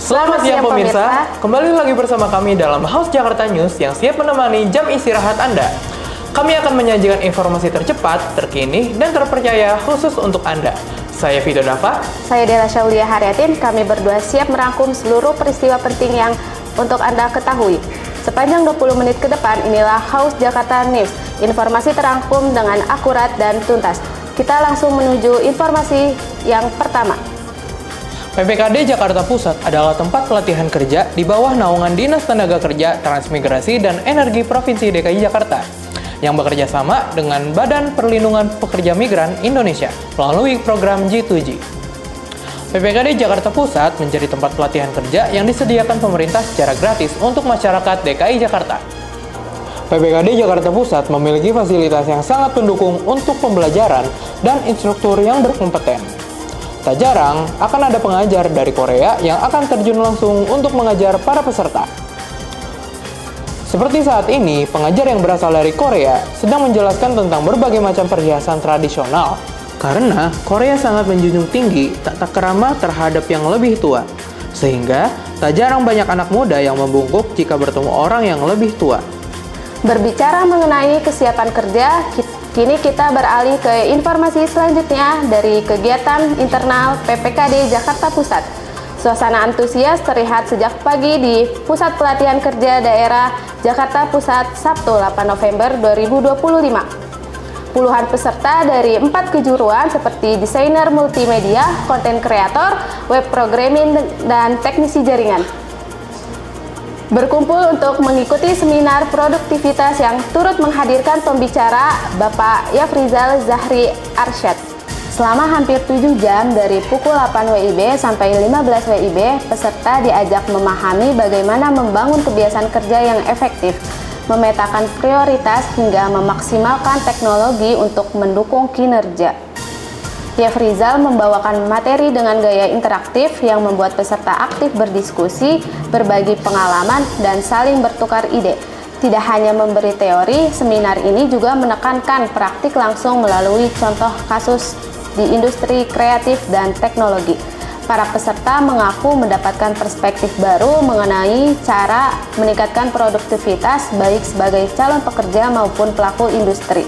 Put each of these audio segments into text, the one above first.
Selamat siang pemirsa, kembali lagi bersama kami dalam House Jakarta News yang siap menemani jam istirahat Anda. Kami akan menyajikan informasi tercepat, terkini, dan terpercaya khusus untuk Anda. Saya Vito Dava. Saya Dela Syaulia Haryatin. Kami berdua siap merangkum seluruh peristiwa penting yang untuk Anda ketahui. Sepanjang 20 menit ke depan, inilah House Jakarta News. Informasi terangkum dengan akurat dan tuntas. Kita langsung menuju informasi yang pertama. PPKD Jakarta Pusat adalah tempat pelatihan kerja di bawah naungan Dinas Tenaga Kerja, Transmigrasi, dan Energi Provinsi DKI Jakarta yang bekerja sama dengan Badan Perlindungan Pekerja Migran Indonesia melalui program G2G. PPKD Jakarta Pusat menjadi tempat pelatihan kerja yang disediakan pemerintah secara gratis untuk masyarakat DKI Jakarta. PPKD Jakarta Pusat memiliki fasilitas yang sangat mendukung untuk pembelajaran dan instruktur yang berkompeten. Tak jarang, akan ada pengajar dari Korea yang akan terjun langsung untuk mengajar para peserta. Seperti saat ini, pengajar yang berasal dari Korea sedang menjelaskan tentang berbagai macam perhiasan tradisional. Karena Korea sangat menjunjung tinggi tata krama terhadap yang lebih tua. Sehingga, tak jarang banyak anak muda yang membungkuk jika bertemu orang yang lebih tua. Berbicara mengenai kesiapan kerja, kini kita beralih ke informasi selanjutnya dari kegiatan internal PPKD Jakarta Pusat. Suasana antusias terlihat sejak pagi di Pusat Pelatihan Kerja Daerah Jakarta Pusat Sabtu 8 November 2025. Puluhan peserta dari 4 kejuruan seperti desainer multimedia, konten kreator, web programming, dan teknisi jaringan berkumpul untuk mengikuti seminar produktivitas yang turut menghadirkan pembicara Bapak Yafrizal Zahri Arsyad. Selama hampir 7 jam dari pukul 8 WIB sampai 15 WIB, peserta diajak memahami bagaimana membangun kebiasaan kerja yang efektif, memetakan prioritas hingga memaksimalkan teknologi untuk mendukung kinerja. Yafrizal membawakan materi dengan gaya interaktif yang membuat peserta aktif berdiskusi, berbagi pengalaman, dan saling bertukar ide. Tidak hanya memberi teori, seminar ini juga menekankan praktik langsung melalui contoh kasus di industri kreatif dan teknologi. Para peserta mengaku mendapatkan perspektif baru mengenai cara meningkatkan produktivitas baik sebagai calon pekerja maupun pelaku industri.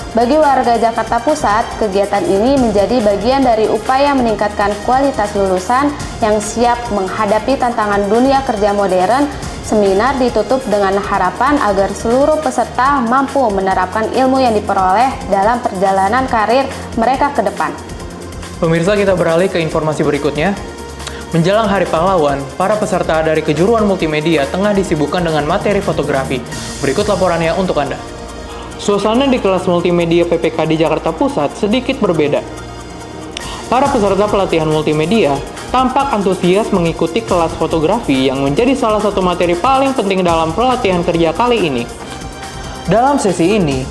Bagi warga Jakarta Pusat, kegiatan ini menjadi bagian dari upaya meningkatkan kualitas lulusan yang siap menghadapi tantangan dunia kerja modern. Seminar ditutup dengan harapan agar seluruh peserta mampu menerapkan ilmu yang diperoleh dalam perjalanan karir mereka ke depan. Pemirsa, kita beralih ke informasi berikutnya. Menjelang Hari Pahlawan, para peserta dari kejuruan multimedia tengah disibukkan dengan materi fotografi. Berikut laporannya untuk Anda. Suasana di kelas multimedia PPKD Jakarta Pusat sedikit berbeda. Para peserta pelatihan multimedia tampak antusias mengikuti kelas fotografi yang menjadi salah satu materi paling penting dalam pelatihan kerja kali ini. Dalam sesi ini,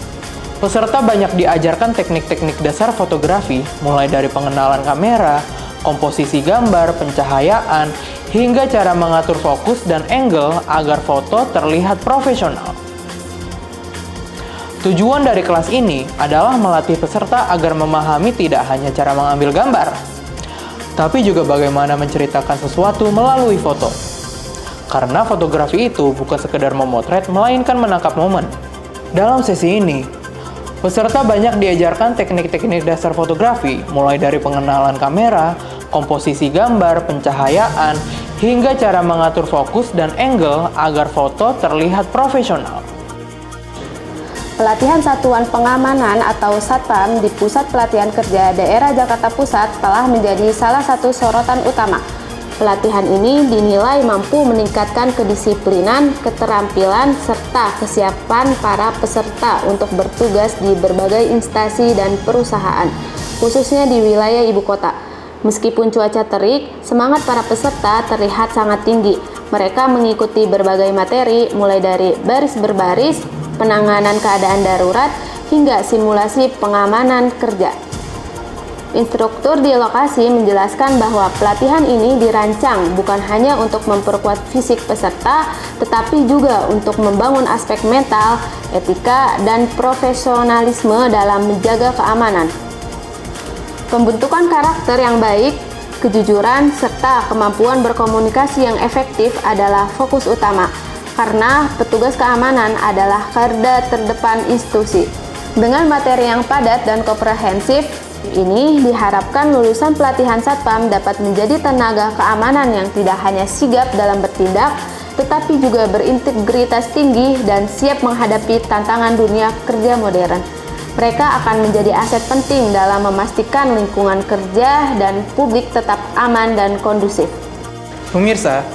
peserta banyak diajarkan teknik-teknik dasar fotografi, mulai dari pengenalan kamera, komposisi gambar, pencahayaan, hingga cara mengatur fokus dan angle agar foto terlihat profesional. Tujuan dari kelas ini adalah melatih peserta agar memahami tidak hanya cara mengambil gambar, tapi juga bagaimana menceritakan sesuatu melalui foto. Karena fotografi itu bukan sekedar memotret, melainkan menangkap momen. Dalam sesi ini, peserta banyak diajarkan teknik-teknik dasar fotografi, mulai dari pengenalan kamera, komposisi gambar, pencahayaan, hingga cara mengatur fokus dan angle agar foto terlihat profesional. Pelatihan Satuan Pengamanan atau Satpam di Pusat Pelatihan Kerja Daerah Jakarta Pusat telah menjadi salah satu sorotan utama. Pelatihan ini dinilai mampu meningkatkan kedisiplinan, keterampilan, serta kesiapan para peserta untuk bertugas di berbagai instansi dan perusahaan, khususnya di wilayah ibu kota. Meskipun cuaca terik, semangat para peserta terlihat sangat tinggi. Mereka mengikuti berbagai materi, mulai dari baris berbaris, penanganan keadaan darurat, hingga simulasi pengamanan kerja. Instruktur di lokasi menjelaskan bahwa pelatihan ini dirancang bukan hanya untuk memperkuat fisik peserta, tetapi juga untuk membangun aspek mental, etika, dan profesionalisme dalam menjaga keamanan. Pembentukan karakter yang baik kejujuran, serta kemampuan berkomunikasi yang efektif adalah fokus utama, karena petugas keamanan adalah garda terdepan institusi. Dengan materi yang padat dan komprehensif, ini diharapkan lulusan pelatihan Satpam dapat menjadi tenaga keamanan yang tidak hanya sigap dalam bertindak, tetapi juga berintegritas tinggi dan siap menghadapi tantangan dunia kerja modern. Mereka akan menjadi aset penting dalam memastikan lingkungan kerja dan publik tetap aman dan kondusif. Pemirsa,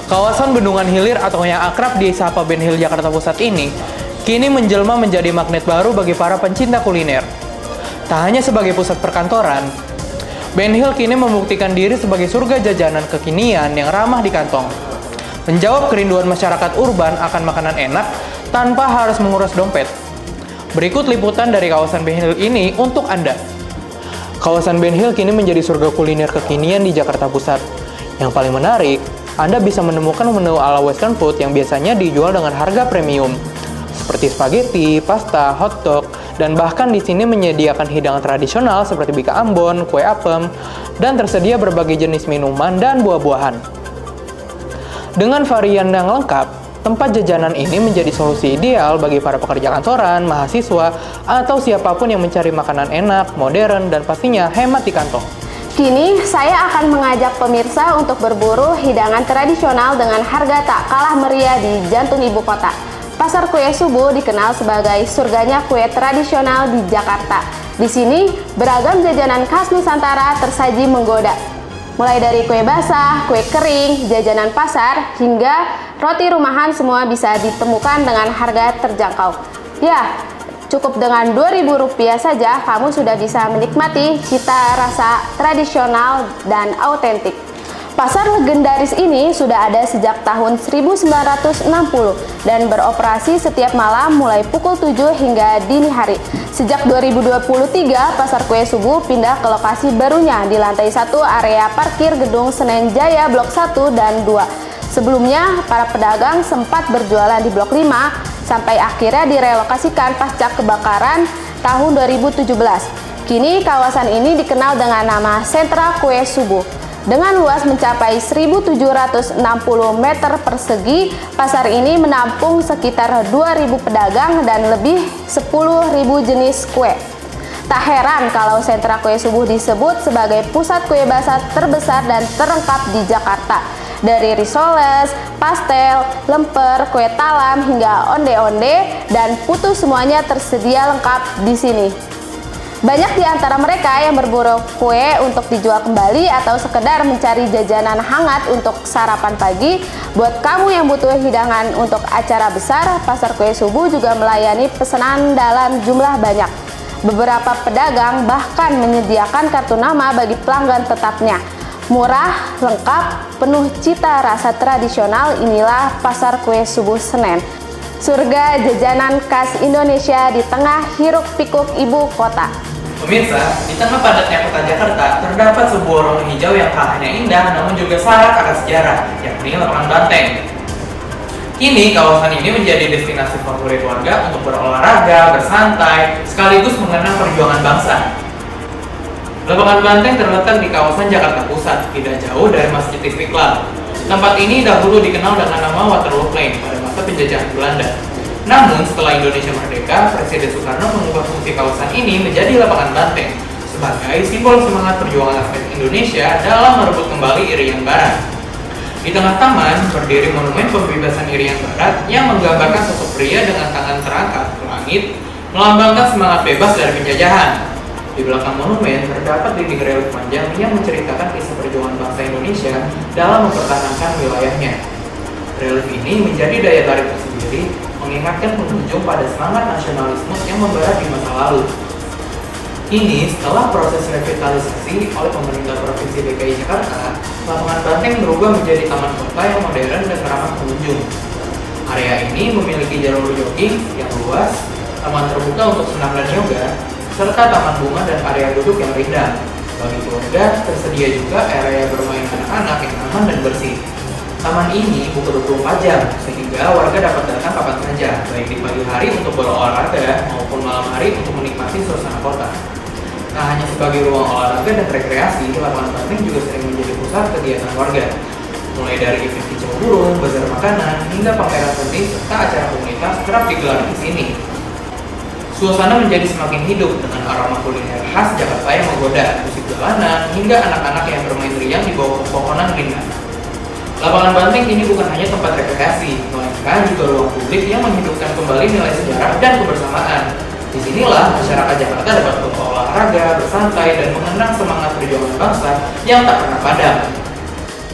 kawasan Bendungan Hilir atau yang akrab disapa Ben Hill Jakarta Pusat ini kini menjelma menjadi magnet baru bagi para pencinta kuliner. Tak hanya sebagai pusat perkantoran, Ben Hill kini membuktikan diri sebagai surga jajanan kekinian yang ramah di kantong. Menjawab kerinduan masyarakat urban akan makanan enak tanpa harus menguras dompet. Berikut liputan dari kawasan Ben Hill ini untuk Anda. Kawasan Ben Hill kini menjadi surga kuliner kekinian di Jakarta Pusat. Yang paling menarik, Anda bisa menemukan menu ala western food yang biasanya dijual dengan harga premium, seperti spaghetti, pasta, hotdog, dan bahkan di sini menyediakan hidangan tradisional seperti bika ambon, kue apem, dan tersedia berbagai jenis minuman dan buah-buahan. Dengan varian yang lengkap, tempat jajanan ini menjadi solusi ideal bagi para pekerja kantoran, mahasiswa, atau siapapun yang mencari makanan enak, modern, dan pastinya hemat di kantong. Kini, saya akan mengajak pemirsa untuk berburu hidangan tradisional dengan harga tak kalah meriah di jantung ibu kota. Pasar Kue Subuh dikenal sebagai surganya kue tradisional di Jakarta. Di sini, beragam jajanan khas Nusantara tersaji menggoda. Mulai dari kue basah, kue kering, jajanan pasar, hingga roti rumahan semua bisa ditemukan dengan harga terjangkau. Ya, cukup dengan Rp2.000 saja kamu sudah bisa menikmati cita rasa tradisional dan autentik. Pasar legendaris ini sudah ada sejak tahun 1960 dan beroperasi setiap malam mulai pukul 7 hingga dini hari. Sejak 2023, Pasar Kue Subuh pindah ke lokasi barunya di lantai 1 area parkir Gedung Senen Jaya Blok 1 dan 2. Sebelumnya, para pedagang sempat berjualan di Blok 5 sampai akhirnya direlokasikan pasca kebakaran tahun 2017. Kini kawasan ini dikenal dengan nama Sentra Kue Subuh. Dengan luas mencapai 1.760 meter persegi, pasar ini menampung sekitar 2.000 pedagang dan lebih 10.000 jenis kue. Tak heran kalau Sentra Kue Subuh disebut sebagai pusat kue basah terbesar dan terlengkap di Jakarta. Dari risoles, pastel, lemper, kue talam, hingga onde-onde dan putu semuanya tersedia lengkap di sini. Banyak di antara mereka yang berburu kue untuk dijual kembali atau sekedar mencari jajanan hangat untuk sarapan pagi. Buat kamu yang butuh hidangan untuk acara besar, Pasar Kue Subuh juga melayani pesanan dalam jumlah banyak. Beberapa pedagang bahkan menyediakan kartu nama bagi pelanggan tetapnya. Murah, lengkap, penuh cita rasa tradisional, inilah Pasar Kue Subuh Senen. Surga jajanan khas Indonesia di tengah hiruk-pikuk ibu kota. Pemirsa, di tengah padatnya kota Jakarta terdapat sebuah ruang hijau yang tak hanya indah namun juga syarat akan sejarah, yakni Lapangan Banteng. Kini kawasan ini menjadi destinasi favorit warga untuk berolahraga, bersantai, sekaligus mengenang perjuangan bangsa. Lapangan Banteng terletak di kawasan Jakarta Pusat, tidak jauh dari Masjid Istiqlal. Tempat ini dahulu dikenal dengan nama Waterloo Plain pada masa penjajahan Belanda. Namun, setelah Indonesia merdeka, Presiden Soekarno mengubah fungsi kawasan ini menjadi Lapangan Banteng sebagai simbol semangat perjuangan rakyat Indonesia dalam merebut kembali Irian Barat. Di tengah taman berdiri monumen pembebasan Irian Barat yang menggambarkan sosok pria dengan tangan terangkat ke langit, melambangkan semangat bebas dari penjajahan. Di belakang monumen terdapat dinding relief panjang yang menceritakan kisah perjuangan bangsa Indonesia dalam mempertahankan wilayahnya. Relief ini menjadi daya tarik tersendiri, mengingatkan pengunjung pada semangat nasionalisme yang membara di masa lalu. Kini, setelah proses revitalisasi oleh pemerintah Provinsi DKI Jakarta, Lapangan Banteng berubah menjadi taman kota yang modern dan ramah pengunjung. Area ini memiliki jalur jogging yang luas, taman terbuka untuk senam dan yoga, serta taman bunga dan area duduk yang rindang. Bagi keluarga, tersedia juga area bermain anak-anak yang aman dan bersih. Taman ini buka 24 jam, sehingga warga dapat datang kapan saja, baik di pagi hari untuk berolahraga maupun malam hari untuk menikmati suasana kota. Nah, hanya sebagai ruang olahraga dan rekreasi, lapangan banteng juga sering menjadi pusat kegiatan warga. Mulai dari event kicau burung, bazar makanan, hingga pameran seni serta acara komunitas kerap digelar di sini. Suasana menjadi semakin hidup dengan aroma kuliner khas Jakarta yang menggoda, musik jalanan, hingga anak-anak yang bermain riang di bawah pepohonan rindang. Lapangan banteng ini bukan hanya tempat rekreasi, melainkan juga ruang publik yang menghidupkan kembali nilai sejarah dan kebersamaan. Disinilah masyarakat Jakarta dapat berolahraga, bersantai, dan mengenang semangat perjuangan bangsa yang tak pernah padam.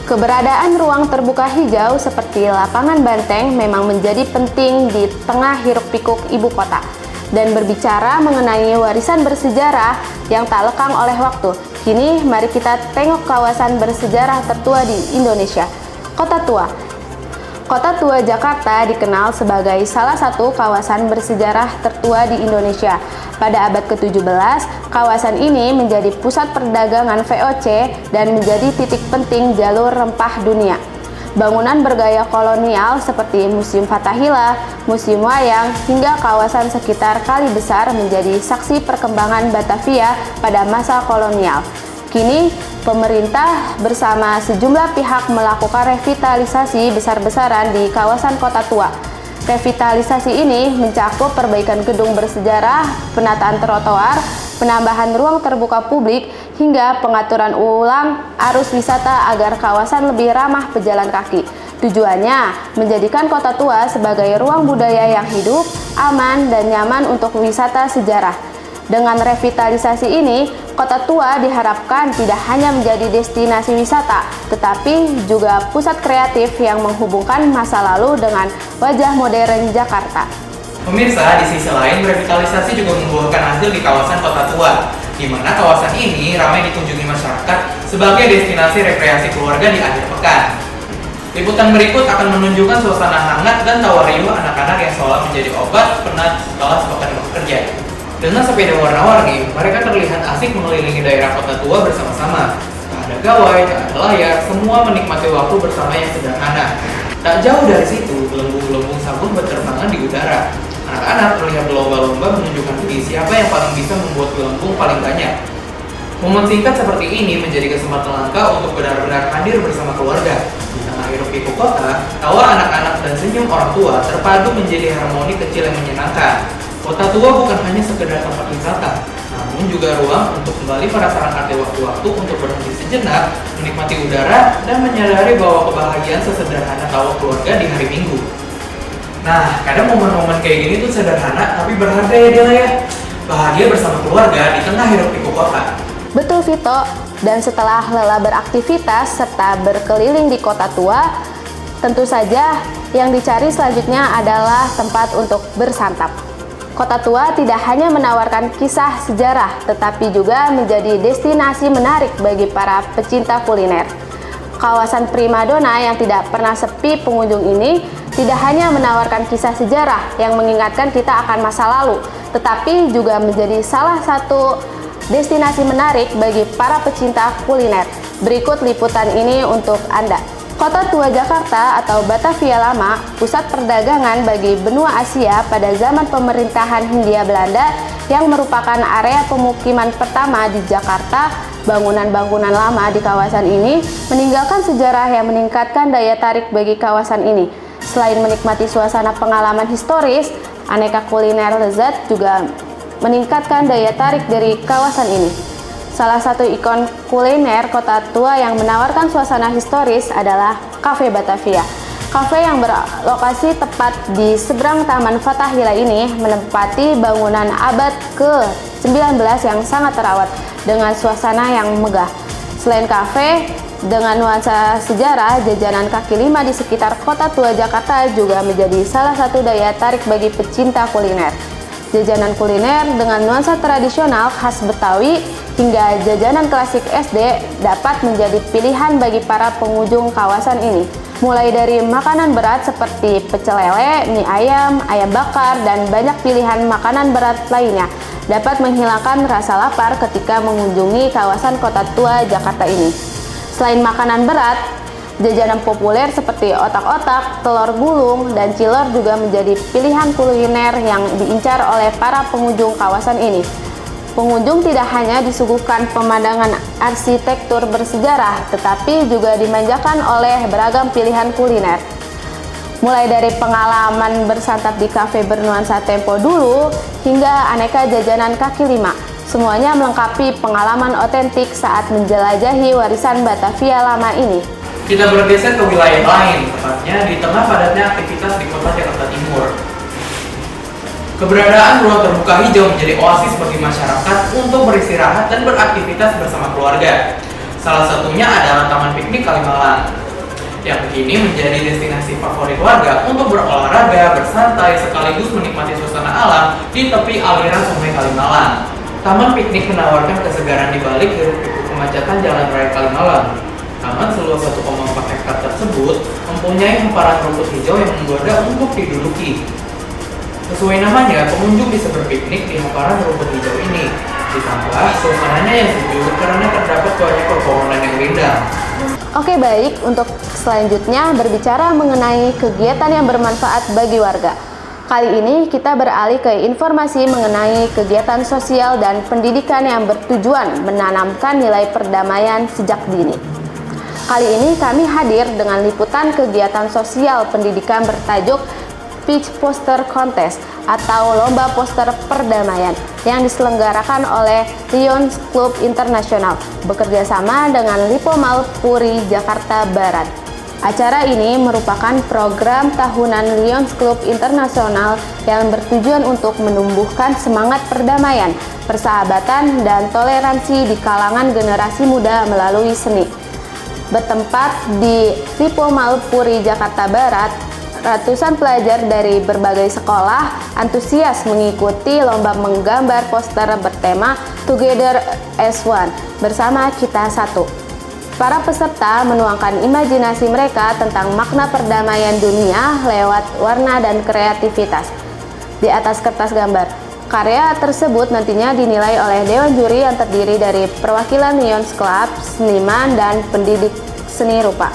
Keberadaan ruang terbuka hijau seperti lapangan banteng memang menjadi penting di tengah hiruk-pikuk ibu kota. Dan berbicara mengenai warisan bersejarah yang tak lekang oleh waktu, kini mari kita tengok kawasan bersejarah tertua di Indonesia, Kota Tua. Kota Tua Jakarta dikenal sebagai salah satu kawasan bersejarah tertua di Indonesia. Pada abad ke-17, kawasan ini menjadi pusat perdagangan VOC dan menjadi titik penting jalur rempah dunia. Bangunan bergaya kolonial seperti Museum Fathahillah, Museum Wayang, hingga kawasan sekitar Kali Besar menjadi saksi perkembangan Batavia pada masa kolonial. Kini, pemerintah bersama sejumlah pihak melakukan revitalisasi besar-besaran di kawasan Kota Tua. Revitalisasi ini mencakup perbaikan gedung bersejarah, penataan trotoar, penambahan ruang terbuka publik, hingga pengaturan ulang arus wisata agar kawasan lebih ramah pejalan kaki. Tujuannya menjadikan Kota Tua sebagai ruang budaya yang hidup, aman, dan nyaman untuk wisata sejarah. Dengan revitalisasi ini, Kota Tua diharapkan tidak hanya menjadi destinasi wisata, tetapi juga pusat kreatif yang menghubungkan masa lalu dengan wajah modern Jakarta. Pemirsa, di sisi lain, revitalisasi juga membuahkan hasil di kawasan Kota Tua, di mana kawasan ini ramai dikunjungi masyarakat sebagai destinasi rekreasi keluarga di akhir pekan. Liputan berikut akan menunjukkan suasana hangat dan tawa riuh anak-anak yang seolah menjadi obat penat setelah sepekan bekerja. Dengan sepeda warna-warni, mereka terlihat asik mengelilingi daerah Kota Tua bersama-sama. Tak ada gawai, tak ada layar, semua menikmati waktu bersama yang sederhana. Tak jauh dari situ, gelembung-gelembung sabun berterbangan di udara. Anak-anak terlihat berlomba-lomba menunjukkan siapa yang paling bisa membuat gelembung paling banyak. Momen singkat seperti ini menjadi kesempatan langka untuk benar-benar hadir bersama keluarga. Di tengah hiruk-pikuk kota, tawa anak-anak dan senyum orang tua terpadu menjadi harmoni kecil yang menyenangkan. Kota Tua bukan hanya sekedar tempat wisata, namun juga ruang untuk kembali merasakan arti waktu-waktu untuk berhenti sejenak, menikmati udara, dan menyadari bahwa kebahagiaan sesederhana tawa keluarga di hari Minggu. Nah, kadang momen-momen kayak gini tuh sederhana, tapi berharga ya Dela ya. Bahagia bersama keluarga di tengah hiruk-pikuk kota. Betul Vito, dan setelah lelah beraktivitas serta berkeliling di Kota Tua, tentu saja yang dicari selanjutnya adalah tempat untuk bersantap. Kota Tua tidak hanya menawarkan kisah sejarah, tetapi juga menjadi destinasi menarik bagi para pecinta kuliner. Kawasan primadona yang tidak pernah sepi pengunjung ini tidak hanya menawarkan kisah sejarah yang mengingatkan kita akan masa lalu, tetapi juga menjadi salah satu destinasi menarik bagi para pecinta kuliner. Berikut liputan ini untuk Anda. Kota Tua Jakarta atau Batavia Lama, pusat perdagangan bagi benua Asia pada zaman pemerintahan Hindia Belanda yang merupakan area pemukiman pertama di Jakarta. Bangunan-bangunan lama di kawasan ini meninggalkan sejarah yang meningkatkan daya tarik bagi kawasan ini. Selain menikmati suasana pengalaman historis, aneka kuliner lezat juga meningkatkan daya tarik dari kawasan ini. Salah satu ikon kuliner Kota Tua yang menawarkan suasana historis adalah Cafe Batavia. Cafe yang berlokasi tepat di seberang Taman Fathahillah ini menempati bangunan abad ke-19 yang sangat terawat dengan suasana yang megah. Selain kafe, dengan nuansa sejarah, jajanan kaki lima di sekitar Kota Tua Jakarta juga menjadi salah satu daya tarik bagi pecinta kuliner. Jajanan kuliner dengan nuansa tradisional khas Betawi hingga jajanan klasik SD dapat menjadi pilihan bagi para pengunjung kawasan ini. Mulai dari makanan berat seperti pecel lele, mie ayam, ayam bakar, dan banyak pilihan makanan berat lainnya dapat menghilangkan rasa lapar ketika mengunjungi kawasan Kota Tua Jakarta ini. Selain makanan berat, jajanan populer seperti otak-otak, telur gulung, dan cilor juga menjadi pilihan kuliner yang diincar oleh para pengunjung kawasan ini. Pengunjung tidak hanya disuguhkan pemandangan arsitektur bersejarah, tetapi juga dimanjakan oleh beragam pilihan kuliner. Mulai dari pengalaman bersantap di kafe bernuansa tempo dulu, hingga aneka jajanan kaki lima. Semuanya melengkapi pengalaman otentik saat menjelajahi warisan Batavia lama ini. Kita bergeser ke wilayah lain, tepatnya di tengah padatnya aktivitas di kota Jakarta Timur. Keberadaan ruang terbuka hijau menjadi oasis bagi masyarakat untuk beristirahat dan beraktivitas bersama keluarga. Salah satunya adalah Taman Piknik Kalimalang, yang kini menjadi destinasi favorit warga untuk berolahraga, bersantai, sekaligus menikmati suasana alam di tepi aliran Sungai Kalimalang. Taman piknik menawarkan kesegaran di balik hiruk-pikuk kemacetan Jalan Raya Kalimalang. Taman seluas 1,4 hektar tersebut mempunyai hamparan rumput hijau yang menggoda untuk diduduki. Sesuai namanya, pengunjung bisa berpiknik di hamparan rumput hijau ini. Ditambah suasananya yang sejuk karena terdapat banyak pepohonan yang rindang. Oke, baik, untuk selanjutnya berbicara mengenai kegiatan yang bermanfaat bagi warga. Kali ini kita beralih ke informasi mengenai kegiatan sosial dan pendidikan yang bertujuan menanamkan nilai perdamaian sejak dini. Kali ini kami hadir dengan liputan kegiatan sosial pendidikan bertajuk Pitch Poster Contest atau Lomba Poster Perdamaian yang diselenggarakan oleh Lions Club Internasional bekerjasama dengan Lipomal Puri Jakarta Barat. Acara ini merupakan program tahunan Lions Club Internasional yang bertujuan untuk menumbuhkan semangat perdamaian, persahabatan, dan toleransi di kalangan generasi muda melalui seni. Bertempat di Lipomal Puri Jakarta Barat, ratusan pelajar dari berbagai sekolah antusias mengikuti lomba menggambar poster bertema Together as One, bersama kita satu. Para peserta menuangkan imajinasi mereka tentang makna perdamaian dunia lewat warna dan kreativitas di atas kertas gambar. Karya tersebut nantinya dinilai oleh Dewan Juri yang terdiri dari perwakilan Lions Club, seniman, dan pendidik seni rupa.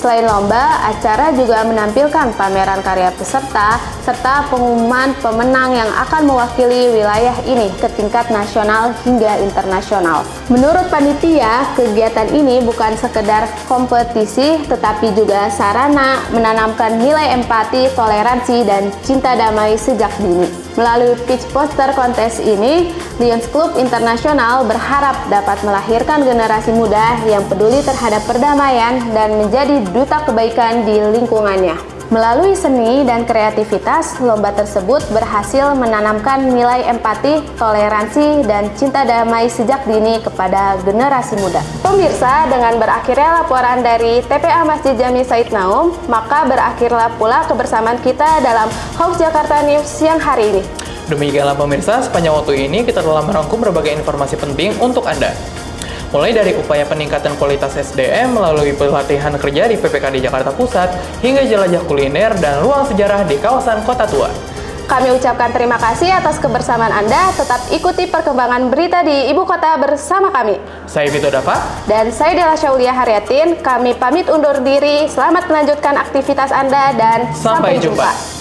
Selain lomba, acara juga menampilkan pameran karya peserta serta pengumuman pemenang yang akan mewakili wilayah ini ke tingkat nasional hingga internasional. Menurut panitia, kegiatan ini bukan sekedar kompetisi tetapi juga sarana menanamkan nilai empati, toleransi, dan cinta damai sejak dini. Melalui pitch poster kontes ini, Lions Club Internasional berharap dapat melahirkan generasi muda yang peduli terhadap perdamaian dan menjadi duta kebaikan di lingkungannya. Melalui seni dan kreativitas, lomba tersebut berhasil menanamkan nilai empati, toleransi, dan cinta damai sejak dini kepada generasi muda. Pemirsa, dengan berakhirnya laporan dari TPA Masjid Jami Said Naum, maka berakhirlah pula kebersamaan kita dalam Hoax Jakarta News siang hari ini. Demikianlah pemirsa, sepanjang waktu ini kita telah merangkum berbagai informasi penting untuk Anda. Mulai dari upaya peningkatan kualitas SDM melalui pelatihan kerja di PPKD Jakarta Pusat, hingga jelajah kuliner dan ruang sejarah di kawasan Kota Tua. Kami ucapkan terima kasih atas kebersamaan Anda. Tetap ikuti perkembangan berita di Ibu Kota bersama kami. Saya Vito Dava. Dan saya Dela Syaulia Haryatin. Kami pamit undur diri. Selamat melanjutkan aktivitas Anda dan sampai jumpa.